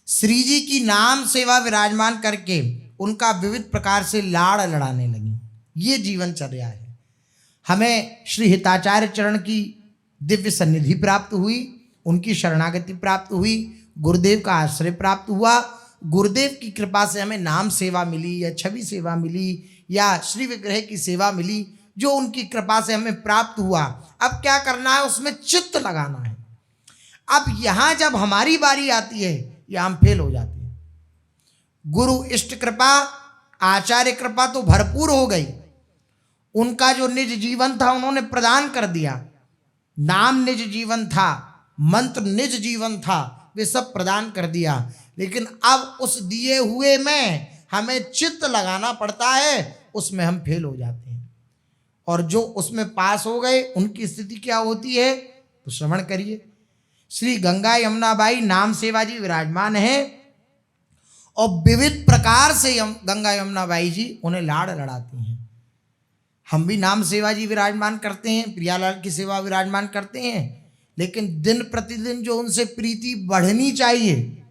श्री जी की नाम सेवा विराजमान करके उनका विविध प्रकार से लाड़ लड़ाने लगी। ये जीवनचर्या है। हमें श्री हिताचार्य चरण की दिव्य सन्निधि प्राप्त हुई, उनकी शरणागति प्राप्त हुई, गुरुदेव का आश्रय प्राप्त हुआ, गुरुदेव की कृपा से हमें नाम सेवा मिली या छवि सेवा मिली या श्री विग्रह की सेवा मिली, जो उनकी कृपा से हमें प्राप्त हुआ। अब क्या करना है, उसमें चित्त लगाना है। अब यहां जब हमारी बारी आती है, यहां हम फेल हो जाते हैं। गुरु इष्ट कृपा, आचार्य कृपा तो भरपूर हो गई, उनका जो निज जीवन था उन्होंने प्रदान कर दिया, नाम निज जीवन था, मंत्र निज जीवन था, वे सब प्रदान कर दिया। लेकिन अब उस दिए हुए में हमें चित्त लगाना पड़ता है, उसमें हम फेल हो जाते हैं। और जो उसमें पास हो गए उनकी स्थिति क्या होती है, तो श्रवण करिए। श्री गंगा यमुनाबाई नाम सेवा जी विराजमान है और विविध प्रकार से गंगा यमुनाबाई जी उन्हें लाड़ लड़ाती हैं। हम भी नाम सेवा जी विराजमान करते हैं, प्रियालाल की सेवा विराजमान करते हैं, लेकिन दिन प्रतिदिन जो उनसे प्रीति बढ़नी चाहिए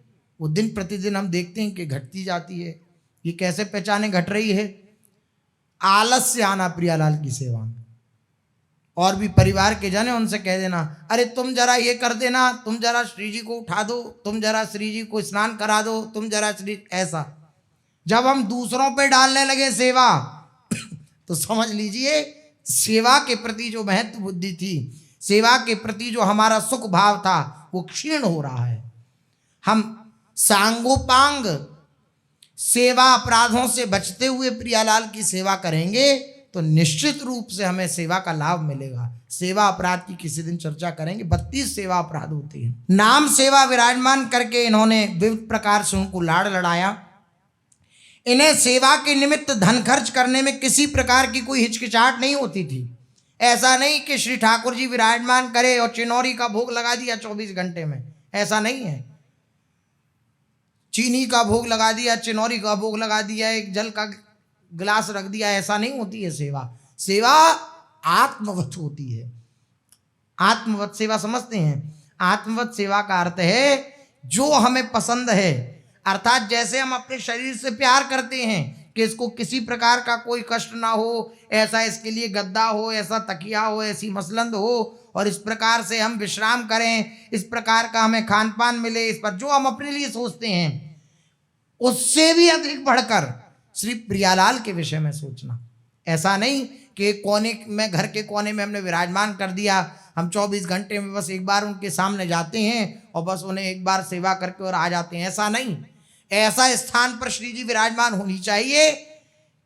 वो दिन प्रतिदिन हम देखते हैं कि घटती जाती है। ये कैसे पहचाने घट रही है? आलस से आना प्रियालाल की सेवा में। और भी परिवार के जन है, उनसे कह देना, अरे तुम जरा ये कर देना, तुम जरा श्री जी को उठा दो, तुम जरा श्री जी को स्नान करा दो, तुम जरा श्री, ऐसा जब हम दूसरों पे डालने लगे सेवा तो समझ लीजिए सेवा के प्रति जो महत्व बुद्धि थी, सेवा के प्रति जो हमारा सुख भाव था, वो क्षीण हो रहा है। हम सांगोपांग सेवा अपराधों से बचते हुए प्रियालाल की सेवा करेंगे तो निश्चित रूप से हमें सेवा का लाभ मिलेगा। सेवा अपराध की किसी दिन चर्चा करेंगे, 32 सेवा अपराध होते हैं। नाम सेवा विराजमान करके इन्होंने विविध प्रकार से उनको लाड़ लड़ाया। इन्हें सेवा के निमित्त धन खर्च करने में किसी प्रकार की कोई हिचकिचाहट नहीं होती थी। ऐसा नहीं कि श्री ठाकुर जी विराजमान करे और चिनौरी का भोग लगा दिया 24 घंटे में, ऐसा नहीं है। चीनी का भोग लगा दिया, चिनौरी का भोग लगा दिया, एक जल का गिलास रख दिया, ऐसा नहीं होती है सेवा। सेवा आत्मवत होती है। आत्मवत सेवा समझते हैं? आत्मवत सेवा का अर्थ है जो हमें पसंद है, अर्थात जैसे हम अपने शरीर से प्यार करते हैं कि इसको किसी प्रकार का कोई कष्ट ना हो, ऐसा इसके लिए गद्दा हो, ऐसा तकिया हो, ऐसी मसलंद हो, और इस प्रकार से हम विश्राम करें, इस प्रकार का हमें खान पान मिले, इस पर जो हम अपने लिए सोचते हैं उससे भी अधिक बढ़कर श्री प्रियालाल के विषय में सोचना। ऐसा नहीं कि कोने में, घर के कोने में हमने विराजमान कर दिया, हम 24 घंटे में बस एक बार उनके सामने जाते हैं और बस उन्हें एक बार सेवा करके और आ जाते हैं, ऐसा नहीं। ऐसा स्थान पर श्री जी विराजमान होनी चाहिए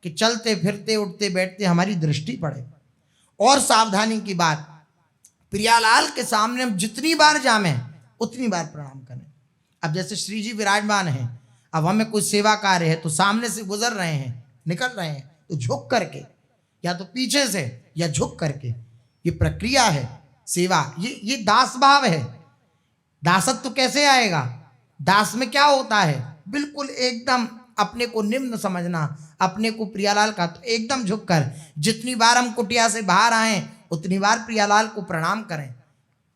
कि चलते फिरते उठते बैठते हमारी दृष्टि पड़े। और सावधानी की बात, प्रियालाल के सामने हम जितनी बार जामें उतनी बार प्रणाम करें। अब जैसे श्री जी विराजमान हैं, अब हमें कोई सेवा कार्य है तो सामने से गुजर रहे हैं, निकल रहे हैं, तो झुक करके या तो पीछे से या झुक करके, ये प्रक्रिया है सेवा। ये दास भाव है। दासत्व तो कैसे आएगा? दास में क्या होता है? बिल्कुल एकदम अपने को निम्न समझना, अपने को प्रियालाल का, तो एकदम झुक कर जितनी बार हम कुटिया से बाहर आए उतनी बार प्रियालाल को प्रणाम करें।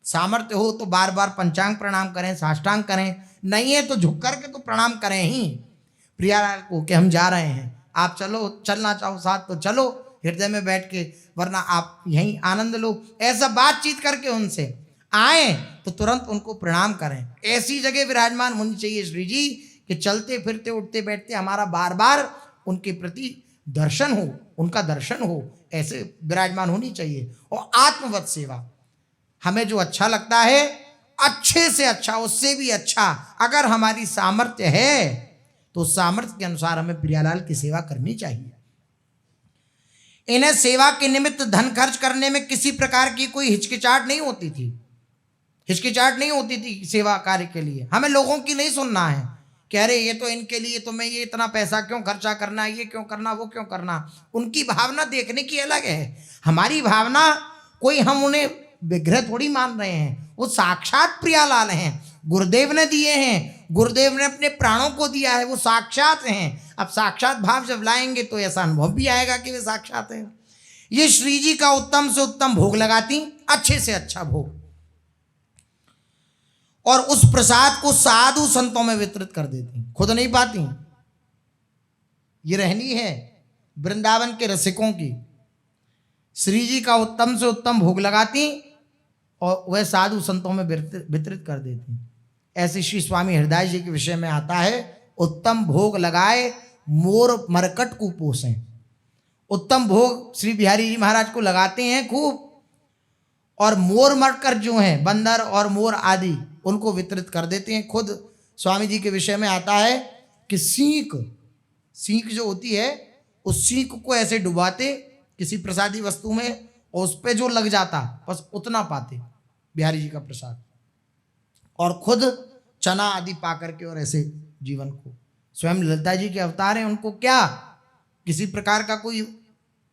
सामर्थ्य हो तो बार बार पंचांग प्रणाम करें, साष्टांग करें, नहीं है तो झुक करके तो प्रणाम करें ही प्रियालाल को कि हम जा रहे हैं, आप चलो, चलना चाहो साथ तो चलो, हृदय में बैठ के, वरना आप यहीं आनंद लो। ऐसा बातचीत करके उनसे आए तो तुरंत उनको प्रणाम करें। ऐसी जगह विराजमान होनी चाहिए श्री जी कि चलते फिरते उठते बैठते हमारा बार बार उनके प्रति दर्शन हो, उनका दर्शन हो, ऐसे विराजमान होनी चाहिए। और आत्मवत सेवा, हमें जो अच्छा लगता है अच्छे से अच्छा, उससे भी अच्छा अगर हमारी सामर्थ्य है तो सामर्थ्य के अनुसार हमें प्रियालाल की सेवा करनी चाहिए। इन्हें सेवा के निमित्त धन खर्च करने में किसी प्रकार की कोई हिचकिचाहट नहीं होती थी। हिचकिचाहट नहीं होती थी सेवा कार्य के लिए। हमें लोगों की नहीं सुनना है कि अरे ये तो इनके लिए तो मैं ये इतना पैसा क्यों खर्चा करना, ये क्यों करना, वो क्यों करना। उनकी भावना देखने की अलग है। हमारी भावना, कोई हम उन्हें विग्रह थोड़ी मान रहे हैं, वो साक्षात प्रियालाल हैं, गुरुदेव ने दिए हैं, गुरुदेव ने अपने प्राणों को दिया है, वो साक्षात हैं। अब साक्षात भाव जब लाएंगे तो ऐसा अनुभव भी आएगा कि वे साक्षात हैं। ये श्री जी का उत्तम से उत्तम भोग लगाती, अच्छे से अच्छा भोग, और उस प्रसाद को साधु संतों में वितरित कर देती, खुद नहीं पाती। ये रहनी है वृंदावन के रसिकों की। श्री जी का उत्तम से उत्तम भोग लगाती और वह साधु संतों में वितरित कर देती। ऐसे श्री स्वामी हृदय जी के विषय में आता है, उत्तम भोग लगाए मोर मरकट को पोसें। उत्तम भोग श्री बिहारी जी महाराज को लगाते हैं खूब, और मोर मरकर जो हैं बंदर और मोर आदि उनको वितरित कर देते हैं। खुद स्वामी जी के विषय में आता है कि सींक जो होती है, उस सींक को ऐसे डुबाते किसी प्रसादी वस्तु में, और उस पर जो लग जाता बस उतना पाते बिहारी जी का प्रसाद, और खुद चना आदि पा करके और ऐसे जीवन को। स्वयं ललिता जी के अवतार हैं, उनको क्या किसी प्रकार का कोई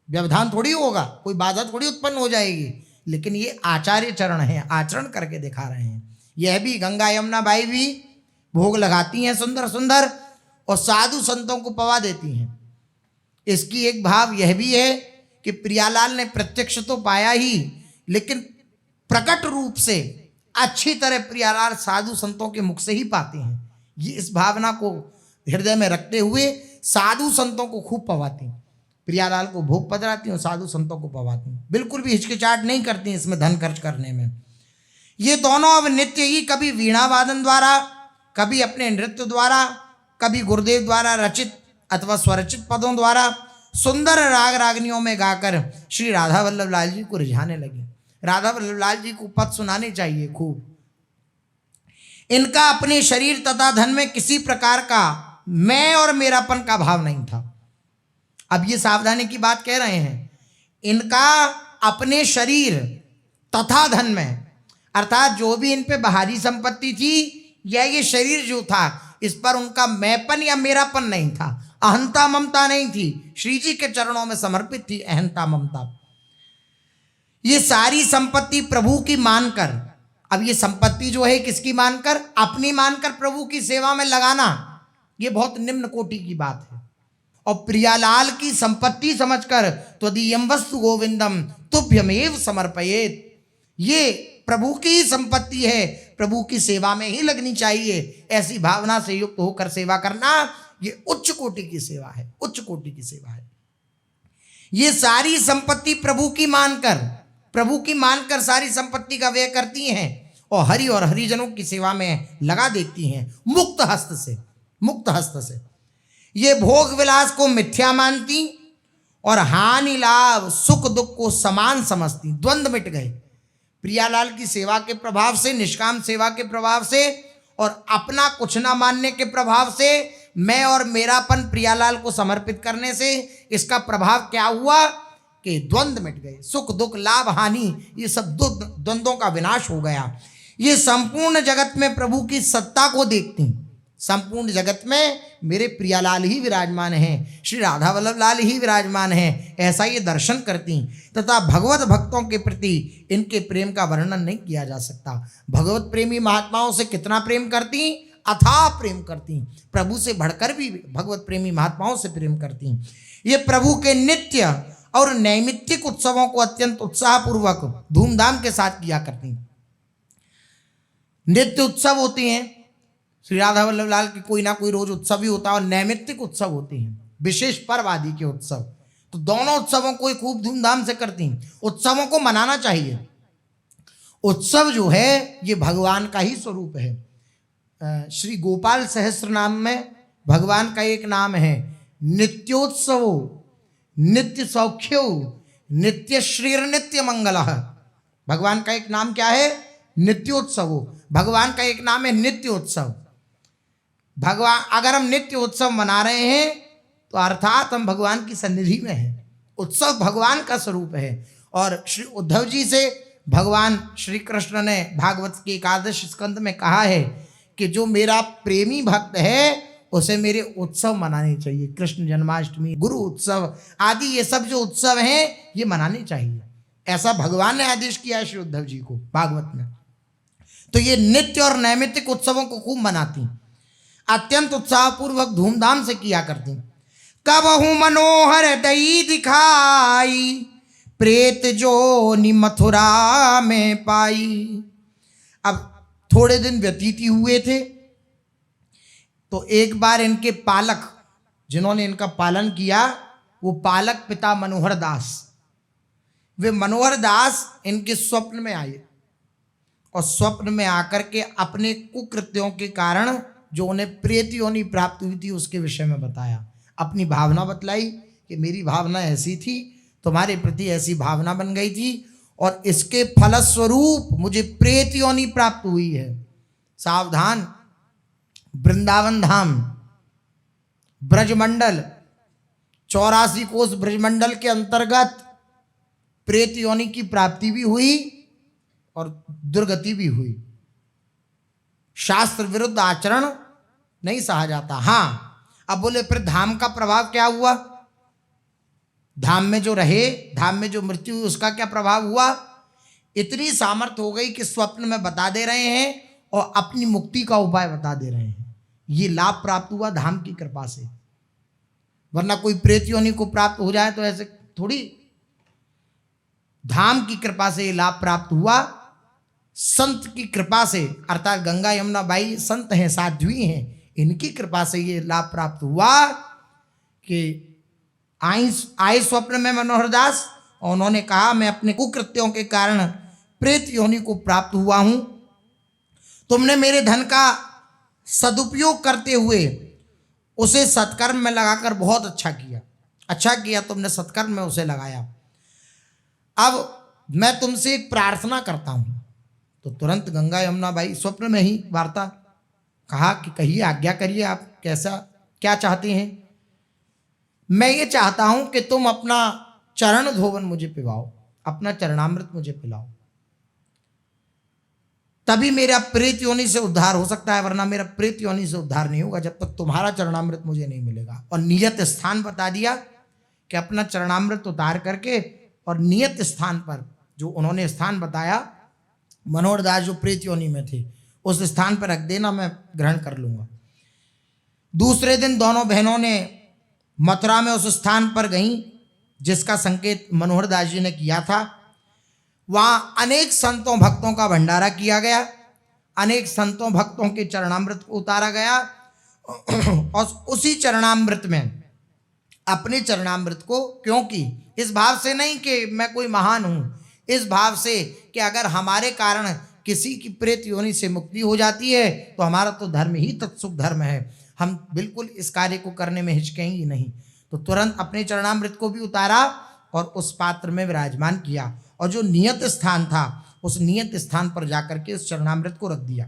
व्यवधान थोड़ी होगा, कोई बाधा थोड़ी उत्पन्न हो जाएगी, लेकिन ये आचार्य चरण हैं, आचरण करके दिखा रहे हैं। यह भी गंगा यमुना बाई भी भोग लगाती हैं सुंदर सुंदर, और साधु संतों को पवा देती हैं। इसकी एक भाव यह भी है कि प्रियालाल ने प्रत्यक्ष तो पाया ही, लेकिन प्रकट रूप से अच्छी तरह प्रियालाल साधु संतों के मुख से ही पाते हैं। ये इस भावना को हृदय में रखते हुए साधु संतों को खूब पवाती हैं। प्रियालाल को भोग पधराती हैं और साधु संतों को पवाती हैं, बिल्कुल भी हिचकिचाहट नहीं करती इसमें धन खर्च करने में। ये दोनों अब नित्य ही कभी वीणा वादन द्वारा, कभी अपने नृत्य द्वारा, कभी गुरुदेव द्वारा रचित अथवा स्वरचित पदों द्वारा सुंदर राग रागनियों में गाकर श्री राधा वल्लभ लाल जी को रिझाने लगी। राधा वल्लभ लाल जी को पद सुनाने चाहिए खूब। इनका अपने शरीर तथा धन में किसी प्रकार का मैं और मेरापन का भाव नहीं था। अब ये सावधानी की बात कह रहे हैं, इनका अपने शरीर तथा धन में, अर्थात जो भी इन पे बाहरी संपत्ति थी या ये शरीर जो था, इस पर उनका मैंपन या मेरापन नहीं था, अहंता ममता नहीं थी। श्री जी के चरणों में समर्पित थी अहंता ममता। ये सारी संपत्ति प्रभु की मानकर, अब ये संपत्ति जो है किसकी मानकर, अपनी मानकर प्रभु की सेवा में लगाना, ये बहुत निम्न कोटि की बात है। और प्रियालाल की संपत्ति समझकर त्वदीयं वस्तु गोविंदम तुभ्यमेव समर्पयेत, ये प्रभु की संपत्ति है, प्रभु की सेवा में ही लगनी चाहिए। ऐसी भावना से युक्त होकर सेवा करना, ये उच्च कोटि की सेवा है, उच्च कोटि की सेवा है। ये सारी संपत्ति प्रभु की मानकर सारी संपत्ति का व्यय करती हैं और हरि और हरिजनों की सेवा में लगा देती हैं मुक्त हस्त से। ये भोग विलास को मिथ्या मानती और हानि लाभ सुख दुख को समान समझती। द्वंद्व मिट गए प्रियालाल की सेवा के प्रभाव से, निष्काम सेवा के प्रभाव से, और अपना कुछ ना मानने के प्रभाव से, मैं और मेरापन प्रियालाल को समर्पित करने से इसका प्रभाव क्या हुआ कि द्वंद्व मिट गए। सुख दुख लाभ हानि ये सब द्वंद्वों का विनाश हो गया। ये संपूर्ण जगत में प्रभु की सत्ता को देखती, संपूर्ण जगत में मेरे प्रियालाल ही विराजमान हैं, श्री राधा वल्लभ लाल ही विराजमान हैं, ऐसा ये दर्शन करती तथा भगवत भक्तों के प्रति इनके प्रेम का वर्णन नहीं किया जा सकता। भगवत प्रेमी महात्माओं से कितना प्रेम करती, अथाह प्रेम करती, प्रभु से बढ़कर भी भगवत प्रेमी महात्माओं से प्रेम करती। ये प्रभु के नित्य और नैमित्तिक उत्सवों को अत्यंत उत्साहपूर्वक धूमधाम के साथ किया करती। नित्य उत्सव होते हैं श्री राधा वल्लभ लाल की, कोई ना कोई रोज उत्सव ही होता है, और नैमित्तिक उत्सव होते हैं विशेष पर्व आदि के उत्सव। तो दोनों उत्सवों को खूब धूमधाम से करती हैं। उत्सवों को मनाना चाहिए। उत्सव जो है ये भगवान का ही स्वरूप है। श्री गोपाल सहस्त्र नाम में भगवान का एक नाम है नित्योत्सवो नित्य सौख्यो नित्य श्रीर नित्य मंगलः। भगवान का एक नाम क्या है, नित्योत्सवो। भगवान का एक नाम है नित्योत्सव। भगवान, अगर हम नित्य उत्सव मना रहे हैं तो अर्थात हम भगवान की सन्निधि में हैं। उत्सव भगवान का स्वरूप है। और श्री उद्धव जी से भगवान श्री कृष्ण ने भागवत के 11 स्कंद में कहा है कि जो मेरा प्रेमी भक्त है उसे मेरे उत्सव मनाने चाहिए। कृष्ण जन्माष्टमी, गुरु उत्सव आदि ये सब जो उत्सव हैं ये मनाने चाहिए, ऐसा भगवान ने आदेश किया है श्री उद्धव जी को भागवत में। तो ये नित्य और नैमित्तिक उत्सवों को खूब मनाती, अत्यंत उत्साहपूर्वक धूमधाम से किया करती। कबहु मनोहर दई दिखाई प्रेत जो नि मथुरा में पाई। अब थोड़े दिन व्यतीत ही हुए थे तो एक बार इनके पालक जिन्होंने इनका पालन किया, वो पालक पिता मनोहर दास, वे मनोहर दास इनके स्वप्न में आए और स्वप्न में आकर के अपने कुकृत्यों के कारण जो उन्हें प्रेत योनि प्राप्त हुई थी उसके विषय में बताया। अपनी भावना बतलाई कि मेरी भावना ऐसी थी, तुम्हारे प्रति ऐसी भावना बन गई थी और इसके फलस्वरूप मुझे प्रेत योनि प्राप्त हुई है। सावधान, वृंदावन धाम, ब्रजमंडल, 84 कोस ब्रजमंडल के अंतर्गत प्रेत योनि की प्राप्ति भी हुई और दुर्गति भी हुई। शास्त्र विरुद्ध आचरण नहीं सहा जाता। हाँ, अब बोले फिर धाम का प्रभाव क्या हुआ? धाम में जो रहे, धाम में जो मृत्यु हुई, उसका क्या प्रभाव हुआ? इतनी सामर्थ्य हो गई कि स्वप्न में बता दे रहे हैं और अपनी मुक्ति का उपाय बता दे रहे हैं। ये लाभ प्राप्त हुआ धाम की कृपा से, वरना कोई प्रेत योनि को प्राप्त हो जाए तो ऐसे थोड़ी। धाम की कृपा से ये लाभ प्राप्त हुआ, संत की कृपा से, अर्थात गंगा यमुना बाई संत हैं, साध्वी हैं, इनकी कृपा से ये लाभ प्राप्त हुआ कि आए स्वप्न में मनोहर दास और उन्होंने कहा मैं अपने कुकृत्यों के कारण प्रेत योनि को प्राप्त हुआ हूं। तुमने मेरे धन का सदुपयोग करते हुए उसे सत्कर्म में लगाकर बहुत अच्छा किया। अच्छा किया तुमने, सत्कर्म में उसे लगाया। अब मैं तुमसे एक प्रार्थना करता हूं। तो तुरंत गंगा यमुना बाई स्वप्न में ही वार्ता, कहा कि कहिए, आज्ञा करिए, आप कैसा क्या चाहते हैं? मैं ये चाहता हूं कि तुम अपना चरण धोवन मुझे पिलाओ, अपना चरणामृत मुझे पिलाओ, तभी मेरा प्रेत योनि से उद्धार हो सकता है, वरना मेरा प्रेत योनि से उद्धार नहीं होगा जब तक तुम्हारा चरणामृत मुझे नहीं मिलेगा। और नियत स्थान बता दिया कि अपना चरणामृत उतार करके और नियत स्थान पर, जो उन्होंने स्थान बताया, मनोहर दास जो प्रेत योनि में थे उस स्थान पर रख देना, मैं ग्रहण कर लूंगा। दूसरे दिन दोनों बहनों ने मथुरा में उस स्थान पर गईं जिसका संकेत मनोहर दास जी ने किया था। वहां अनेक संतों भक्तों का भंडारा किया गया, अनेक संतों भक्तों के चरणामृत को उतारा गया और उसी चरणामृत में, अपने चरणामृत को, क्योंकि इस भाव से नहीं कि मैं कोई महान हूं, इस भाव से कि अगर हमारे कारण किसी की प्रेत योनि से मुक्ति हो जाती है तो हमारा तो धर्म ही तत्सुख धर्म है, हम बिल्कुल इस कार्य को करने में हिचकेंगे नहीं। तो तुरंत अपने चरणामृत को भी उतारा और उस पात्र में विराजमान किया और जो नियत स्थान था उस नियत स्थान पर जाकर के उस चरणामृत को रख दिया।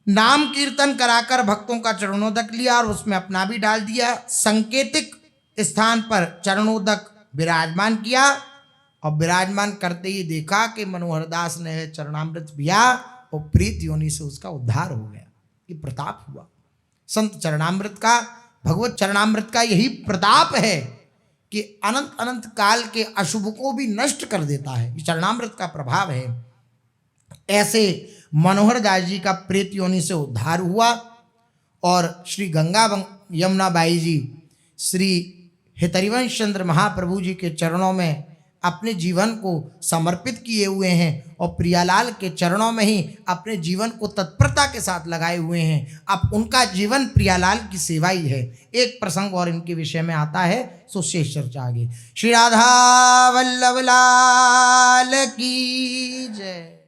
नाम कीर्तन कराकर भक्तों का चरणोदक लिया और उसमें अपना भी डाल दिया। संकेतिक स्थान पर चरणोदक विराजमान किया और विराजमान करते ही देखा कि मनोहर दास ने चरणामृत पिया और प्रेत योनि से उसका उद्धार हो गया। ये प्रताप हुआ संत चरणामृत का, भगवत चरणामृत का यही प्रताप है कि अनंत अनंत काल के अशुभ को भी नष्ट कर देता है। ये चरणामृत का प्रभाव है। ऐसे मनोहर दास जी का प्रेत योनि से उद्धार हुआ और श्री गंगा यमुना बाई जी श्री हितरिवंश चंद्र महाप्रभु जी के चरणों में अपने जीवन को समर्पित किए हुए हैं और प्रियालाल के चरणों में ही अपने जीवन को तत्परता के साथ लगाए हुए हैं। अब उनका जीवन प्रियालाल की सेवा ही है। एक प्रसंग और इनके विषय में आता है, सो शेष चर्चा आगे। श्री राधा वल्लभ लाल की जय।